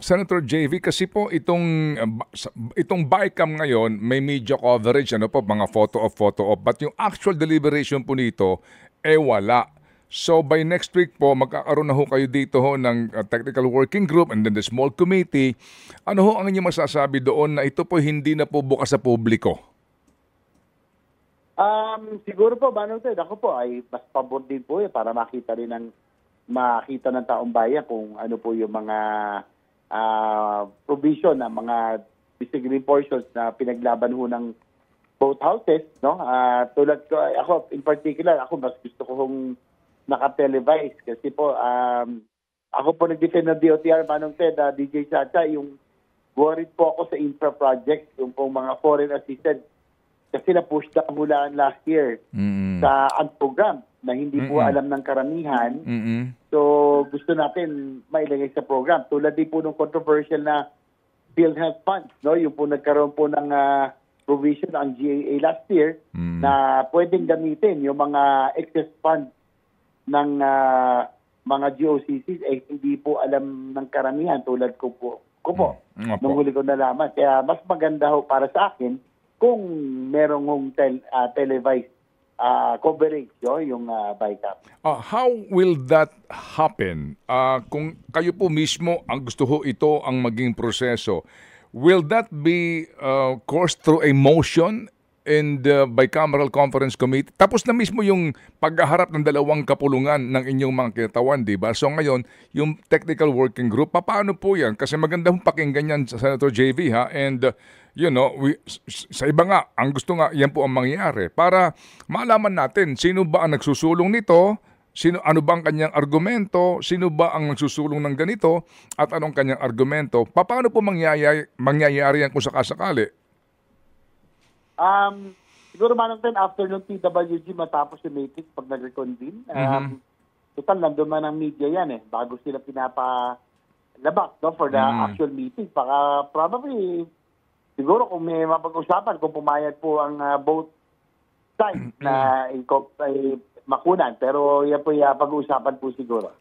Senator JV, kasi po itong BICAM ngayon may media coverage, ano po, mga photo op, but yung actual deliberation po nito wala. So by next week po magkakaroon na ho kayo dito ho ng technical working group and then the small committee. Ano ho ang inyong masasabi doon na ito po hindi na po bukas sa publiko? Siguro po, Manong Ted, ako po ay mas pabor din po para makita ng taong bayan kung ano po yung mga provision ng mga disagreeing portions na pinaglaban ho ng both houses, no? Tulad ko, ako in particular, ako mas gusto ko hong naka-televise kasi po ako po nag-defend ng DOTR, Manong Ted, DJ Chacha, yung worried po ako sa infra project, yung pong mga foreign assistance kasi na-push down mula last year sa program na hindi po alam ng karamihan. So gusto natin mailagay sa program. Tulad din po ng controversial na PhilHealth Funds, no? Yung po nagkaroon po ng provision ang GAA last year na pwedeng gamitin yung mga excess funds ng mga GOCCs hindi po alam ng karamihan tulad ko po nung huli ko nalaman. Kaya mas maganda ho para sa akin kung merong televised coverage yung BICAM. How will that happen? Kung kayo po mismo ang gusto ho ito ang maging proseso, will that be coursed through a motion in the bicameral conference committee? Tapos na mismo yung paghaharap ng dalawang kapulungan ng inyong mga kinatawan, di ba? So ngayon, yung technical working group, paano po yan? Kasi maganda hong pakinggan yan sa Senator JV, ha? And sa iba nga, ang gusto nga, yan po ang mangyayari. Para malaman natin, sino ba ang nagsusulong nito? Ano ba ang kanyang argumento? Sino ba ang nagsusulong ng ganito? At anong kanyang argumento? Paano po mangyayari yan kung sakasakali? Siguro Manong Ted, after ng TWG matapos yung meeting pag nag-reconvene, total nandun man ang media yan bago sila pinapalabak for the actual meeting. Baka probably, siguro kung may mapag-usapan, kung pumayag po ang both sides na makunan. Pero yan po pag-uusapan po siguro.